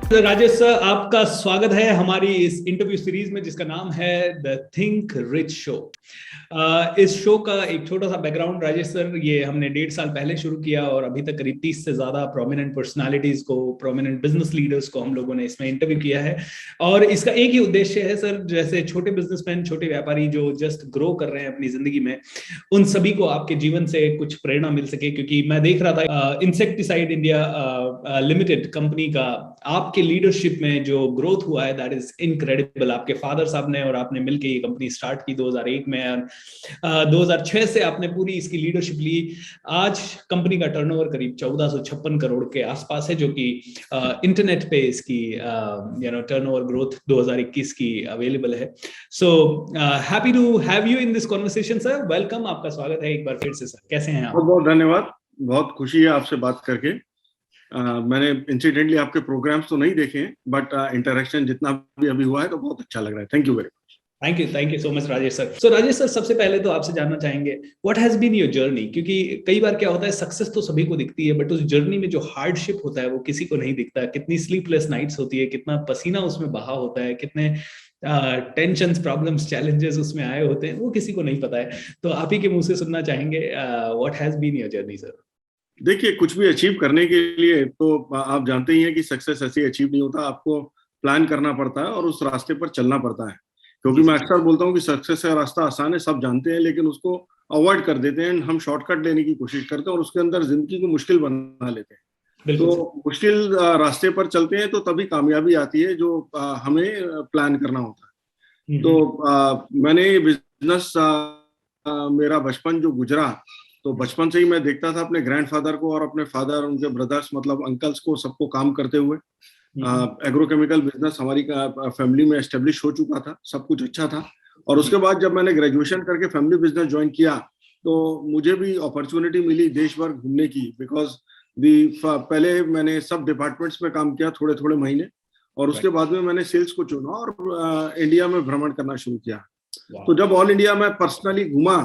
Rajesh sir, आपका स्वागत है हमारी इस इंटरव्यू सीरीज में जिसका नाम है द थिंक रिच शो। इस शो का एक छोटा सा बैकग्राउंड, राजेश सर, ये हमने 1.5 साल पहले शुरू किया और अभी तक करीब 30 से ज्यादा प्रोमिनेंट पर्सनालिटीज को, प्रोमिनेंट बिजनेस लीडर्स को हम लोगों ने इसमें इंटरव्यू किया है। और इसका एक ही उद्देश्य है सर, जैसे छोटे बिजनेसमैन, छोटे व्यापारी जो जस्ट ग्रो कर रहे हैं अपनी जिंदगी में, उन सभी को आपके जीवन से कुछ प्रेरणा मिल सके। क्योंकि मैं देख रहा था इंसेक्टिसाइड इंडिया लिमिटेड कंपनी का आपके लीडरशिप में जो ग्रोथ हुआ है, दैट इज इनक्रेडिबल। आपके फादर साहब ने और आपने मिलकर ये कंपनी स्टार्ट की 2001 में, और 2006 से आपने पूरी इसकी लीडरशिप ली। आज कंपनी का टर्नओवर करीब 1456 करोड़ के आसपास है, जो कि इंटरनेट पे इसकी टर्नओवर ग्रोथ 2021 की अवेलेबल है। So happy to have you in this conversation sir. Welcome, आपका स्वागत है एक बार फिर से सर। कैसे हैं आप? बहुत बहुत धन्यवाद, बहुत खुशी है आपसे बात करके। मैंने इंसिडेंटली आपके प्रोग्राम्स तो नहीं देखे, बट इंटरेक्शन जितना भी अभी हुआ है तो बहुत अच्छा लग रहा है। Thank you very much. Thank you so much Rajesh sir. So Rajesh sir, सबसे पहले तो आपसे जानना चाहेंगे what has been your journey. क्योंकि कई बार क्या होता है, सक्सेस तो सभी को दिखती है, बट उस जर्नी में जो हार्डशिप होता है वो किसी को नहीं दिखता। कितनी स्लीपलेस नाइट्स होती है, कितना पसीना उसमें बहा होता है, कितने टेंशंस, प्रॉब्लम्स, चैलेंजेस उसमें आए होते हैं, वो किसी को नहीं पता है। तो आप ही के मुंह से सुनना चाहेंगे what has been your journey sir. देखिए, कुछ भी अचीव करने के लिए तो आप जानते ही हैं कि सक्सेस ऐसे अचीव नहीं होता। आपको प्लान करना पड़ता है और उस रास्ते पर चलना पड़ता है। क्योंकि मैं अक्सर बोलता हूँ कि सक्सेस का रास्ता आसान है, सब जानते हैं, लेकिन उसको अवॉइड कर देते हैं। हम शॉर्टकट लेने की कोशिश करते हैं और उसके अंदर जिंदगी को मुश्किल बना लेते हैं। तो मुश्किल रास्ते पर चलते हैं तो तभी कामयाबी आती है, जो हमें प्लान करना होता है। तो मैंने बिजनेस, मेरा बचपन जो गुजरा, तो बचपन से ही मैं देखता था अपने ग्रैंडफादर को और अपने फादर, उनके ब्रदर्स, मतलब अंकल्स को, सबको काम करते हुए। एग्रोकेमिकल बिजनेस हमारी फैमिली में एस्टेब्लिश हो चुका था, सब कुछ अच्छा था। और उसके बाद जब मैंने ग्रेजुएशन करके फैमिली बिजनेस ज्वाइन किया तो मुझे भी अपॉर्चुनिटी मिली देश भर घूमने की। बिकॉज पहले मैंने सब डिपार्टमेंट्स में काम किया थोड़े थोड़े महीने, और उसके बाद में मैंने सेल्स को चुना और इंडिया में भ्रमण करना शुरू किया। तो जब ऑल इंडिया में पर्सनली घूमा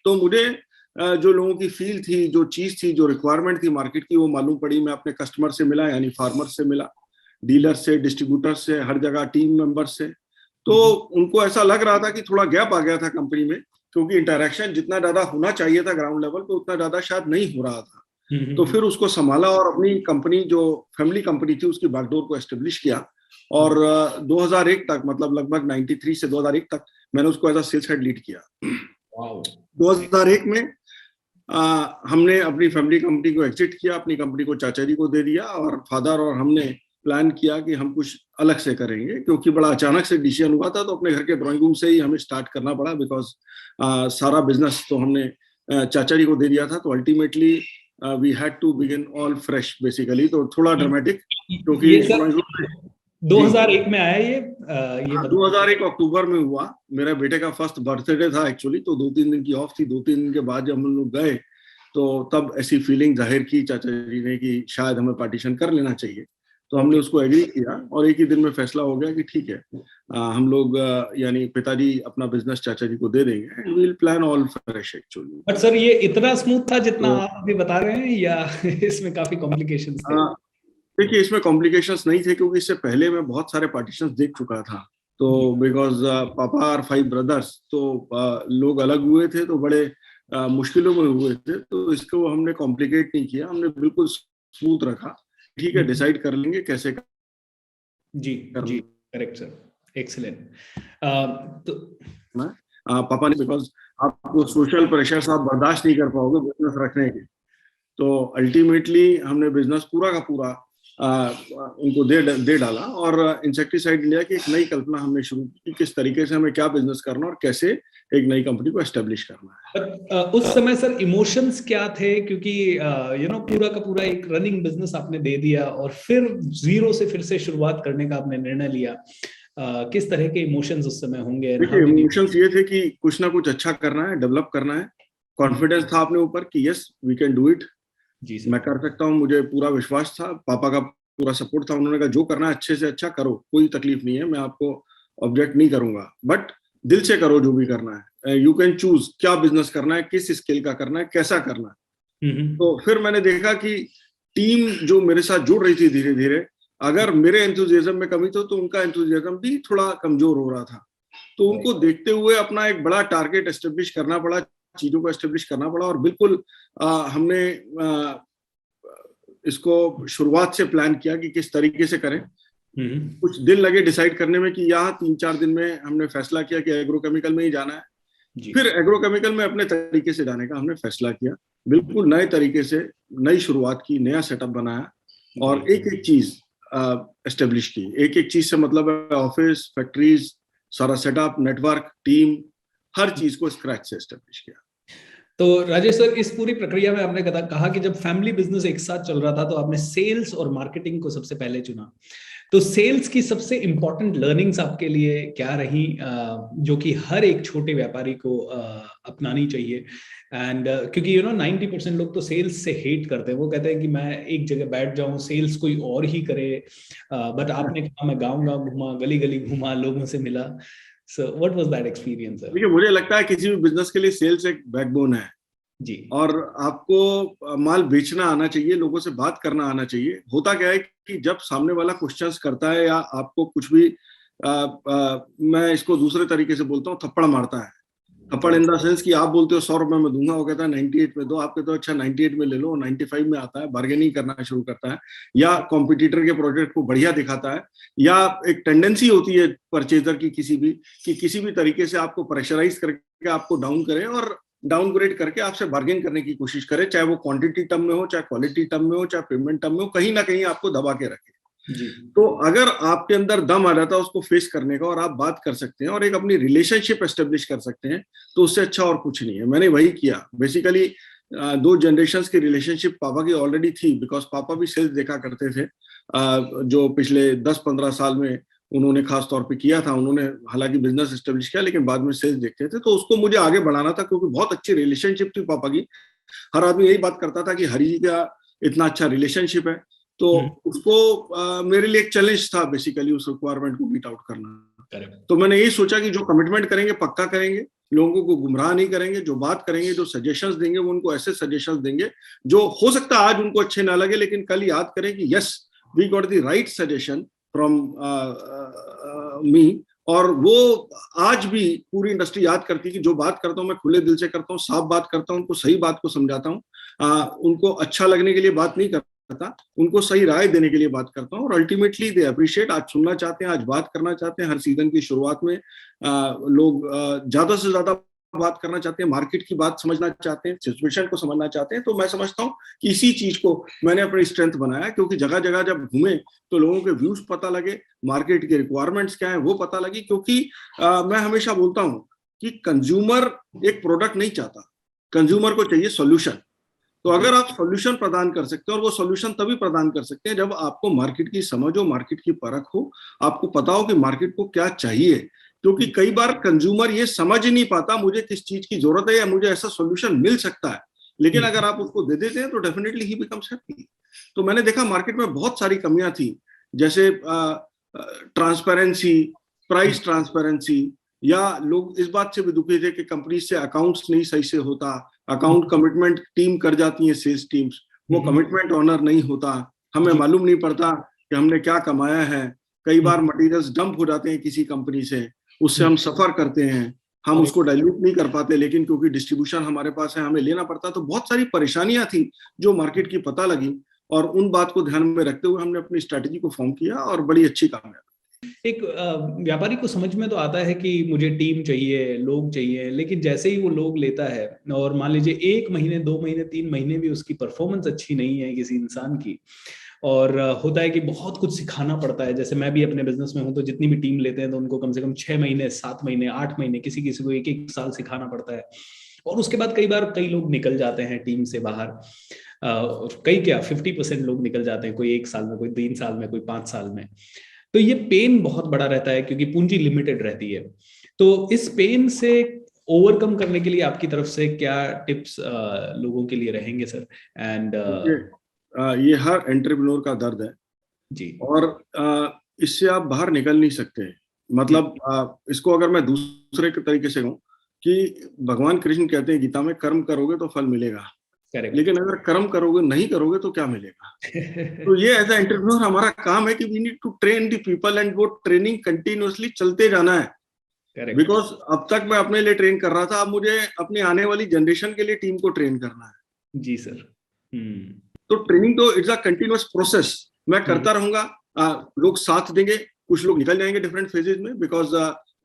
तो मुझे जो लोगों की फील थी, जो चीज थी, जो रिक्वायरमेंट थी मार्केट की, वो मालूम पड़ी। मैं अपने कस्टमर से मिला, यानी फार्मर से मिला, डीलर से, डिस्ट्रीब्यूटर से, हर जगह टीम मेंबर से। तो उनको ऐसा लग रहा था कि थोड़ा गैप आ गया था कंपनी में, क्योंकि इंटरेक्शन जितना ज्यादा होना चाहिए था ग्राउंड लेवल पे, उतना ज्यादा शायद नहीं हो रहा था। तो फिर उसको संभाला और अपनी कंपनी, जो फैमिली कंपनी थी, उसकी बैकडोर को एस्टेब्लिश किया। और 2001 तक, मतलब लगभग 93 से 2001 तक मैंने उसको as a sales head lead किया। 2001 में हमने अपनी फैमिली कंपनी को एग्जिट किया, अपनी कंपनी को चाचा जी को दे दिया, और फादर और हमने प्लान किया कि हम कुछ अलग से करेंगे। क्योंकि बड़ा अचानक से डिसीजन हुआ था, तो अपने घर के ड्राइंग रूम से ही हमें स्टार्ट करना पड़ा। बिकॉज सारा बिजनेस तो हमने चाचा जी को दे दिया था, तो ultimately we had to begin all fresh basically. तो थोड़ा ड्रामेटिक, क्योंकि 2001 में आया ये 2001 अक्टूबर में हुआ। मेरे बेटे का फर्स्ट बर्थडे था एक्चुअली, तो 2-3 दिन की ऑफ थी। 2-3 दिन के बाद जब हम लोग गए तो तब ऐसी फीलिंग जाहिर की चाचा जी ने कि शायद हमें पार्टीशन कर लेना चाहिए। तो हमने उसको एग्री किया और एक ही दिन में फैसला हो गया कि ठीक है, हम लोग यानी पिताजी अपना बिजनेस चाचा जी को दे देंगे, and we will plan all fresh actually. But sir, ये इतना स्मूथ था जितना आप अभी बता रहे हैं, या इसमें काफी कॉम्प्लिकेशंस थे? देखिए, इसमें कॉम्प्लिकेशंस नहीं थे, क्योंकि इससे पहले मैं बहुत सारे पार्टीशंस देख चुका था। तो बिकॉज पापा और 5 ब्रदर्स, तो लोग अलग हुए थे तो बड़े मुश्किलों में हुए थे। तो इसको हमने कॉम्प्लिकेट नहीं किया, हमने बिल्कुल स्मूथ रखा। ठीक है, डिसाइड कर लेंगे कैसे जी करेक्ट सर, एक्सीलेंट। तो पापा ने, बिकॉज आपको सोशल प्रेशर आप बर्दाश्त नहीं कर पाओगे बिजनेस रखने के। तो अल्टीमेटली हमने बिजनेस पूरा का पूरा उनको दे डाला, और इंसेक्टिसाइड इंडिया की एक नई कल्पना हमने शुरू की, किस तरीके से हमें क्या बिजनेस करना और कैसे एक नई कंपनी को एस्टेब्लिश करना है। उस समय सर इमोशंस क्या थे? क्योंकि पूरा का पूरा एक रनिंग बिजनेस आपने दे दिया और फिर जीरो से फिर से शुरुआत करने का आपने निर्णय लिया। किस तरह के इमोशंस उस समय होंगे? देखिए, इमोशंस ये थे कि कुछ ना कुछ अच्छा करना है, डेवलप करना है। कॉन्फिडेंस था अपने ऊपर कि yes we can do it, मैं कर सकता हूँ। मुझे पूरा विश्वास था, पापा का पूरा सपोर्ट था। उन्होंने कहा जो करना है अच्छे से अच्छा करो, कोई तकलीफ नहीं है, मैं आपको ऑब्जेक्ट नहीं करूंगा, बट दिल से करो जो भी करना है। यू कैन चूज क्या बिजनेस करना है, किस स्केल का करना है, कैसा करना है। तो फिर मैंने देखा कि टीम जो मेरे साथ जुड़ रही थी धीरे धीरे, अगर मेरे एंथुजियाज्म में कमी तो उनका एंथुजियाज्म भी थोड़ा कमजोर हो रहा था। तो उनको देखते हुए अपना एक बड़ा टारगेट एस्टेब्लिश करना पड़ा, चीजों को एस्टेब्लिश करना पड़ा, और बिल्कुल हमने इसको शुरुआत से प्लान किया कि किस तरीके से करें। कुछ दिन लगे डिसाइड करने में कि यहाँ 3-4 दिन में हमने फैसला किया कि एग्रोकेमिकल में ही जाना है। फिर एग्रोकेमिकल में अपने तरीके से जाने का हमने फैसला किया, बिल्कुल नए तरीके से नई शुरुआत की, नया सेटअप बनाया और एक एक चीज एस्टेब्लिश की। एक एक चीज से मतलब है ऑफिस, फैक्ट्रीज, सारा सेटअप, नेटवर्क, टीम, हर चीज को स्क्रैच से एस्टेब्लिश किया। तो राजेश सर, इस पूरी प्रक्रिया में आपने कहा कि जब फैमिली बिजनेस एक साथ चल रहा था तो आपने सेल्स और मार्केटिंग को सबसे पहले चुना। तो सेल्स की सबसे इंपॉर्टेंट लर्निंग्स आपके लिए क्या रही, जो कि हर एक छोटे व्यापारी को अपनानी चाहिए? एंड क्योंकि 90% लोग तो सेल्स से हेट करते हैं, वो कहते हैं कि मैं एक जगह बैठ जाऊं, सेल्स कोई और ही करे। बट आपने कहा मैं गाँव घूमा, गली गली घूमा, लोगों से मिला। So what was that experience? देखिए, मुझे लगता है किसी भी बिजनेस के लिए सेल्स एक बैकबोन है जी। और आपको माल बेचना आना चाहिए, लोगों से बात करना आना चाहिए। होता क्या है कि जब सामने वाला क्वेश्चंस करता है या आपको कुछ भी मैं इसको दूसरे तरीके से बोलता हूँ, थप्पड़ मारता है। थप्पड़ इन द सेंस कि आप बोलते हो 100 रुपए में दूंगा, वो कहता है 98 में दो, आप कहते हो अच्छा 98 में ले लो, 95 में आता है, बार्गेनिंग करना शुरू करता है, या कॉम्पिटिटर के प्रोजेक्ट को बढ़िया दिखाता है, या एक टेंडेंसी होती है परचेजर की किसी भी तरीके से आपको प्रेशराइज करके आपको डाउन करे और डाउनग्रेड करके आपसे बार्गेन करने की कोशिश करे, चाहे वो क्वांटिटी टर्म में हो, चाहे क्वालिटी टर्म में हो, चाहे पेमेंट टर्म में हो, कहीं ना कहीं आपको दबा के रखे। जी। तो अगर आपके अंदर दम आ जाता है उसको फेस करने का और आप बात कर सकते हैं और एक अपनी रिलेशनशिप एस्टेब्लिश कर सकते हैं, तो उससे अच्छा और कुछ नहीं है। मैंने वही किया। बेसिकली 2 जनरेशंस की रिलेशनशिप पापा की ऑलरेडी थी, बिकॉज पापा भी सेल्स देखा करते थे, जो पिछले 10-15 साल में उन्होंने खास तौर पे किया था। उन्होंने हालांकि बिजनेस एस्टेब्लिश किया, लेकिन बाद में सेल्स देखते थे, तो उसको मुझे आगे बढ़ाना था क्योंकि बहुत अच्छी रिलेशनशिप थी पापा की। हर आदमी यही बात करता था कि हरी जी का इतना अच्छा रिलेशनशिप है, तो उसको मेरे लिए एक चैलेंज था बेसिकली उस रिक्वायरमेंट को बीट आउट करना। तो मैंने यही सोचा कि जो कमिटमेंट करेंगे पक्का करेंगे, लोगों को गुमराह नहीं करेंगे, जो बात करेंगे, जो सजेशंस देंगे, वो उनको ऐसे सजेशंस देंगे जो हो सकता है आज उनको अच्छे ना लगे, लेकिन कल याद करें कि yes we got the right suggestion from me. और वो आज भी पूरी इंडस्ट्री याद करती है कि जो बात करता हूँ मैं खुले दिल से करता हूँ, साफ बात करता हूँ, उनको सही बात को समझाता हूँ, उनको अच्छा लगने के लिए बात नहीं करता, उनको सही राय देने के लिए बात करता हूँ, और अल्टीमेटली दे अप्रिशिएट। आज सुनना चाहते हैं, आज बात करना चाहते हैं। हर सीजन की शुरुआत में लोग ज्यादा से ज्यादा बात करना चाहते हैं, मार्केट की बात समझना चाहते हैं, सिचुएशन को समझना चाहते हैं। तो मैं समझता हूँ कि इसी चीज को मैंने अपनी स्ट्रेंथ बनाया, क्योंकि जगह जगह जब घूमे तो लोगों के व्यूज पता लगे, मार्केट के रिक्वायरमेंट्स क्या है वो पता लगी। क्योंकि मैं हमेशा बोलता हूँ कि कंज्यूमर एक प्रोडक्ट नहीं चाहता, कंज्यूमर को चाहिए सोल्यूशन। तो अगर आप सॉल्यूशन प्रदान कर सकते हैं, और वो सॉल्यूशन तभी प्रदान कर सकते हैं जब आपको मार्केट की समझ हो, मार्केट की परख हो, आपको पता हो कि मार्केट को क्या चाहिए। क्योंकि कई बार कंज्यूमर ये समझ ही नहीं पाता मुझे किस चीज की जरूरत है या मुझे ऐसा सॉल्यूशन मिल सकता है, लेकिन अगर आप उसको दे देते हैं तो डेफिनेटली ही बिकम्स हैप्पी। तो मैंने देखा मार्केट में बहुत सारी कमियां थी, जैसे ट्रांसपेरेंसी, प्राइस ट्रांसपेरेंसी, या लोग इस बात से भी दुखी थे कि कंपनी से अकाउंट्स नहीं सही से होता, अकाउंट कमिटमेंट टीम कर जाती है सेल्स टीम्स, वो कमिटमेंट ऑनर नहीं होता, हमें मालूम नहीं पड़ता कि हमने क्या कमाया है। कई बार मटेरियल्स डंप हो जाते हैं किसी कंपनी से, उससे हम सफर करते हैं, हम उसको डाइल्यूट नहीं कर पाते, लेकिन क्योंकि डिस्ट्रीब्यूशन हमारे पास है हमें लेना पड़ता। तो बहुत सारी परेशानियां थी जो मार्केट की पता लगी, और उन बात को ध्यान में रखते हुए हमने अपनी स्ट्रेटेजी को फॉर्म किया और बड़ी अच्छी कामयाबी। एक व्यापारी को समझ में तो आता है कि मुझे टीम चाहिए, लोग चाहिए, लेकिन जैसे ही वो लोग लेता है और मान लीजिए 1 महीने, 2 महीने, 3 महीने भी उसकी परफॉर्मेंस अच्छी नहीं है किसी इंसान की, और होता है कि बहुत कुछ सिखाना पड़ता है। जैसे मैं भी अपने बिजनेस में हूं, तो जितनी भी टीम लेते हैं तो उनको कम से कम 6 महीने, 7 महीने, 8 महीने, किसी किसी को 1-1 साल सिखाना पड़ता है। और उसके बाद कई बार कई लोग निकल जाते हैं टीम से बाहर, कई क्या 50% लोग निकल जाते हैं, कोई 1 साल में, कोई 3 साल में, कोई 5 साल में। तो ये पेन बहुत बड़ा रहता है क्योंकि पूंजी लिमिटेड रहती है। तो इस पेन से ओवरकम करने के लिए आपकी तरफ से क्या टिप्स लोगों के लिए रहेंगे सर? एंड ये हर एंटरप्रेन्योर का दर्द है जी, और इससे आप बाहर निकल नहीं सकते। मतलब इसको अगर मैं दूसरे के तरीके से कहूँ कि भगवान कृष्ण कहते हैं गीता में, कर्म करोगे तो फल मिलेगा। लेकिन अगर कर्म करोगे नहीं करोगे तो क्या मिलेगा? तो ये एज ए एंटरप्रेन्योर हमारा काम है कि we need to train the people, and वो ट्रेनिंग कंटिन्यूअसली चलते जाना है। बिकॉज अब तक मैं अपने लिए ट्रेन कर रहा था, अब मुझे अपनी आने वाली जनरेशन के लिए टीम को ट्रेन करना है। जी सर। तो ट्रेनिंग तो इट्स अ कंटिन्यूअस प्रोसेस, मैं करता रहूंगा। लोग साथ देंगे, कुछ लोग निकल जाएंगे डिफरेंट फेजेस में, बिकॉज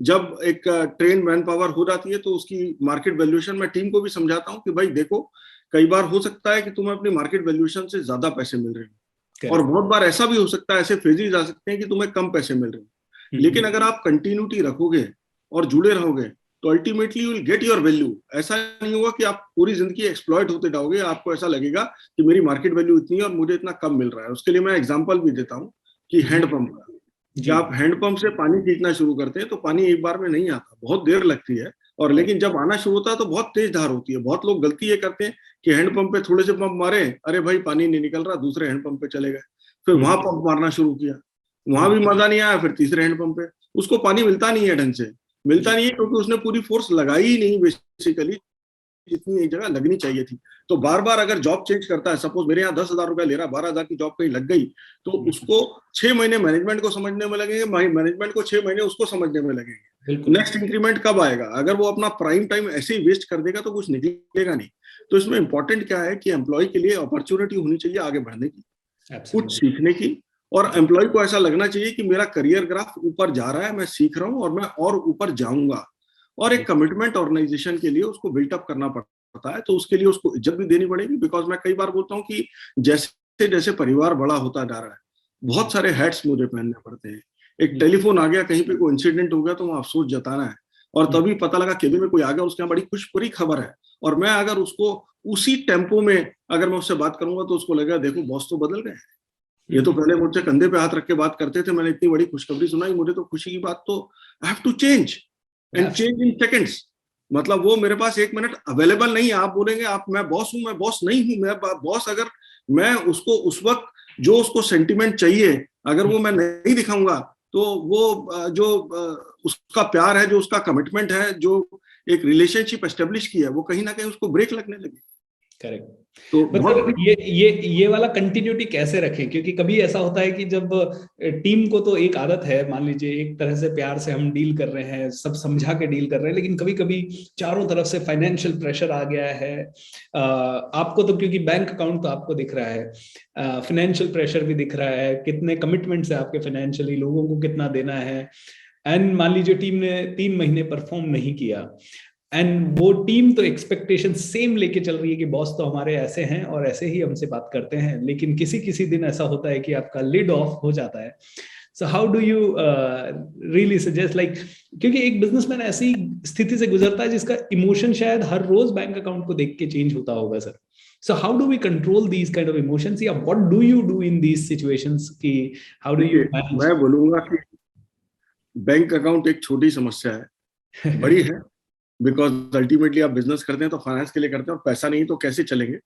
जब एक ट्रेन मैन पावर हो जाती है तो उसकी मार्केट वैल्यूएशन मैं टीम को भी समझाता हूँ कि भाई देखो, कई बार हो सकता है कि तुम्हें अपनी मार्केट वैल्यूएशन से ज्यादा पैसे मिल रहे हैं, और बहुत बार ऐसा भी हो सकता है, ऐसे फेजेस आ सकते हैं कि तुम्हें कम पैसे मिल रहे हैं। लेकिन अगर आप कंटिन्यूटी रखोगे और जुड़े रहोगे तो ultimately you will get your value. ऐसा नहीं होगा कि आप पूरी जिंदगी एक्सप्लॉइट होते जाओगे, आपको ऐसा लगेगा कि मेरी मार्केट वैल्यू इतनी है और मुझे इतना कम मिल रहा है। उसके लिए मैं एग्जांपल भी देता हूँ कि हैंडपंप का, जब आप हैंडपंप से पानी खींचना शुरू करते हैं तो पानी एक बार में नहीं आता, बहुत देर लगती है, और लेकिन जब आना शुरू होता है तो बहुत तेज धार होती है। बहुत लोग गलती ये करते हैं कि हैंडपंप पे थोड़े से पंप मारे, अरे भाई पानी नहीं निकल रहा, दूसरे हैंडपंप पे चले गए, फिर वहां पंप मारना शुरू किया, वहां भी मजा नहीं आया, फिर तीसरे हैंडपंप पे, उसको पानी मिलता नहीं है ढंग से, मिलता नहीं है क्योंकि उसने पूरी फोर्स लगाई ही नहीं बेसिकली जितनी एक जगह लगनी चाहिए थी। तो बार बार अगर जॉब चेंज करता है, सपोज मेरे यहाँ 10,000 रुपया ले रहा, 12,000 की जॉब कहीं लग गई, तो उसको 6 महीने मैनेजमेंट को समझने में लगेंगे, मैनेजमेंट को 6 महीने उसको समझने में लगेंगे। नेक्स्ट इंक्रीमेंट कब आएगा? अगर वो अपना प्राइम टाइम ऐसे ही वेस्ट कर देगा तो कुछ निकलेगा नहीं। तो इसमें इंपॉर्टेंट क्या है कि एम्प्लॉय के लिए अपॉर्चुनिटी होनी चाहिए आगे बढ़ने की, कुछ सीखने की, और एम्प्लॉय को ऐसा लगना चाहिए कि मेरा करियर ग्राफ ऊपर जा रहा है, मैं सीख रहा हूँ और मैं और ऊपर जाऊंगा। और एक कमिटमेंट ऑर्गेनाइजेशन के लिए उसको बिल्टअप करना पड़ता है, तो उसके लिए उसको इज्जत भी देनी पड़ेगी। बिकॉज मैं कई बार बोलता हूँ कि जैसे जैसे परिवार बड़ा होता जा रहा है, बहुत सारे हैट्स मुझे पहनने पड़ते हैं। एक टेलीफोन आ गया, कहीं पे कोई इंसिडेंट हो गया तो वहां अफसोस जताना है, और तभी पता लगा केबिन में कोई आ गया, उसके यहाँ बड़ी खुशखबरी खबर है, और मैं अगर उसको उसी टेम्पो में अगर मैं उससे बात करूंगा तो उसको लगेगा देखो बॉस तो बदल गए, ये तो पहले मुझसे कंधे पे हाथ रख के बात करते थे, मैंने इतनी बड़ी खुशखबरी सुनाई, मुझे तो खुशी की बात, तो I have to change and change in seconds. मतलब वो मेरे पास 1 मिनट अवेलेबल नहीं है। आप बोलेंगे आप मैं बॉस हूं, मैं बॉस नहीं हूं। मैं बॉस, अगर मैं उसको उस वक्त जो उसको सेंटिमेंट चाहिए अगर वो मैं नहीं दिखाऊंगा तो वो जो उसका प्यार है, जो उसका कमिटमेंट है, जो एक रिलेशनशिप एस्टेब्लिश की है, वो कहीं ना कहीं उसको ब्रेक लगने लगे। करेक्ट। तो मतलब ये वाला कंटिन्यूटी कैसे रखें? क्योंकि कभी ऐसा होता है कि जब टीम को तो एक आदत है, मान लीजिए एक तरह से प्यार से हम डील कर रहे हैं, सब समझा के डील कर रहे हैं, लेकिन कभी कभी चारों तरफ से फाइनेंशियल प्रेशर आ गया है। आपको तो क्योंकि बैंक अकाउंट तो आपको दिख रहा है, फाइनेंशियल प्रेशर भी दिख रहा है, कितने कमिटमेंट्स है आपके फाइनेंशियली, लोगों को कितना देना है, एंड मान लीजिए टीम ने 3 महीने परफॉर्म नहीं किया, एंड वो टीम तो एक्सपेक्टेशन सेम लेके चल रही है कि बॉस तो हमारे ऐसे हैं और ऐसे ही हमसे बात करते हैं, लेकिन किसी किसी दिन ऐसा होता है कि आपका लिड ऑफ हो जाता है। So how do you really suggest, like, क्योंकि एक बिजनेसमैन ऐसी स्थिति से गुजरता है जिसका इमोशन शायद हर रोज बैंक अकाउंट को देख के चेंज होता होगा sir. So how do we control these kind of emotions? या what do you do in these situations? कि how do you manage? मैं बोलूंगा कि बैंक अकाउंट एक छोटी समस्या है, बड़ी है, बिकॉज अल्टीमेटली आप बिजनेस करते हैं तो फाइनेंस के लिए करते हैं, और पैसा नहीं तो कैसे चलेंगे।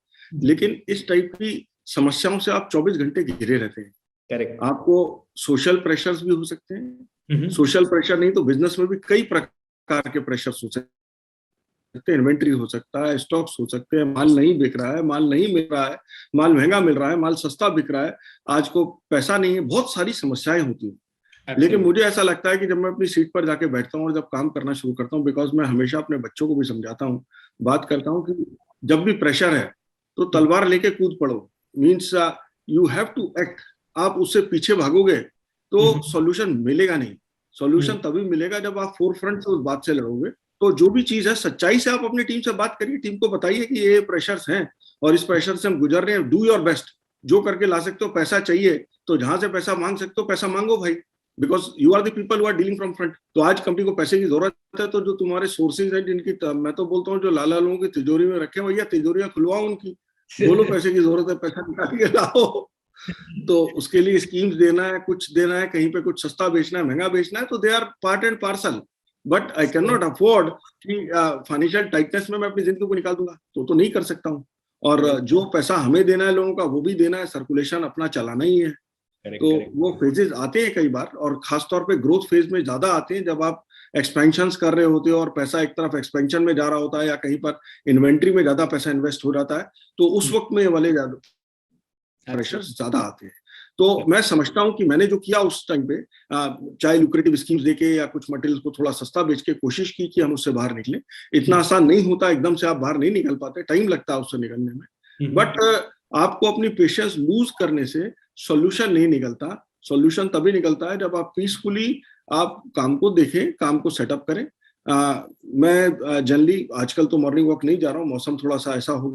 लेकिन इस टाइप की समस्याओं से आप 24 घंटे घिरे रहते हैं। करेक्ट। आपको सोशल प्रेशर्स भी हो सकते हैं। सोशल प्रेशर नहीं तो बिजनेस में भी कई प्रकार के प्रेशर्स हो सकते हैं। इन्वेंट्री हो सकता है, स्टॉक्स हो सकते हैं, माल नहीं बिक रहा है, माल नहीं मिल रहा है, माल महंगा मिल रहा है, माल सस्ता बिक रहा है, आज को पैसा नहीं है, बहुत सारी समस्याएं होती हैं। लेकिन मुझे ऐसा लगता है कि जब मैं अपनी सीट पर जाके बैठता हूँ और जब काम करना शुरू करता हूँ, बिकॉज मैं हमेशा अपने बच्चों को भी समझाता हूँ, बात करता हूँ कि जब भी प्रेशर है तो तलवार लेके कूद पड़ो, means you have to act. आप उससे पीछे भागोगे तो सॉल्यूशन मिलेगा नहीं। सॉल्यूशन तभी मिलेगा जब आप फोर फ्रंट से उस बात से लड़ोगे। तो जो भी चीज है सच्चाई से आप अपनी टीम से बात करिए, टीम को बताइए कि ये प्रेशर्स हैं और इस प्रेशर से हम गुजर रहे हैं, डू योर बेस्ट, जो करके ला सकते हो। पैसा चाहिए तो जहां से पैसा मांग सकते हो पैसा मांगो भाई, because you are the people who are dealing from front. तो आज कंपनी को पैसे की जरूरत है, तो जो तुम्हारे सोर्सेज हैं जिनकी, मैं तो बोलता हूँ जो लाला लोगों की तिजोरी में रखे, भैया तिजोरियां खुलवाओ उनकी, बोलो पैसे की जरूरत है, पैसा निकाल के लाओ। तो उसके लिए स्कीम्स देना है, कुछ देना है, कहीं पे कुछ सस्ता बेचना है, महंगा बेचना है, तो they are part and parcel. But I can not afford कि फाइनेंशियल टाइटनेस में मैं अपनी जिंदगी को निकाल दूंगा, तो नहीं कर सकता हूँ। और जो पैसा हमें देना है लोगों का वो भी देना है, सर्कुलेशन अपना चलाना ही है। तो वो फेजेस आते हैं कई बार, और खासतौर पे ग्रोथ फेज में ज्यादा आते हैं, जब आप एक्सपेंशंस कर रहे होते हो और पैसा एक तरफ एक्सपेंशन में जा रहा होता है या कहीं पर इन्वेंट्री में ज्यादा पैसा इन्वेस्ट हो जाता है, तो उस वक्त में वाले ज्यादा प्रेशर ज्यादा आते हैं। तो मैं समझता हूं कि मैंने जो किया उस टाइम पे, चाहे लुक्रेटिव स्कीम्स देके या कुछ मटेरियल को थोड़ा सस्ता बेच के कोशिश की कि हम उससे बाहर निकले। इतना आसान नहीं होता, एकदम से आप बाहर नहीं निकल पाते, टाइम लगता है उससे निकलने में। बट आपको अपनी पेशेंस लूज करने से सॉल्यूशन नहीं निकलता। सॉल्यूशन तभी निकलता है जब आप पीसफुली आप काम को देखें, काम को सेटअप करें। मैं जनरली आजकल तो मॉर्निंग वॉक नहीं जा रहा हूँ, मौसम थोड़ा सा ऐसा हो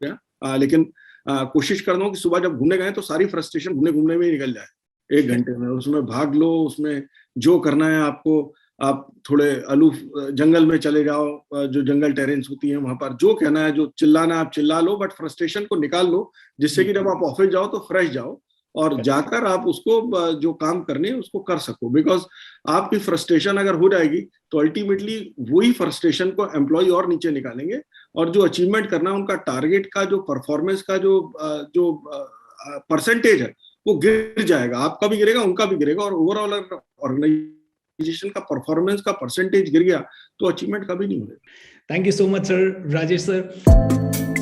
गया, लेकिन कोशिश कर रहा हूँ कि सुबह जब घूमने गए तो सारी फ्रस्ट्रेशन घूमने घूमने में ही निकल जाए 1 घंटे में। उसमें भाग लो, उसमें जो करना है आपको, आप थोड़े अलूफ जंगल में चले जाओ, जो जंगल टेरेन्स होती है वहां पर जो कहना है, जो चिल्लाना है आप चिल्ला लो, बट फ्रस्ट्रेशन को निकाल लो, जिससे कि जब आप ऑफिस जाओ तो फ्रेश जाओ और जाकर आप उसको जो काम करने है उसको कर सको। बिकॉज आपकी फ्रस्ट्रेशन अगर हो जाएगी तो अल्टीमेटली वही फ्रस्ट्रेशन को एम्प्लॉय और नीचे निकालेंगे और जो अचीवमेंट करना है उनका टारगेट का जो परफॉर्मेंस का जो परसेंटेज है वो गिर जाएगा। आपका भी गिरेगा, उनका भी गिरेगा, और ओवरऑल ऑर्गेनाइजेशन का परफॉर्मेंस का परसेंटेज गिर गया तो अचीवमेंट कभी नहीं होगा। Thank you so much sir, Rajesh sir.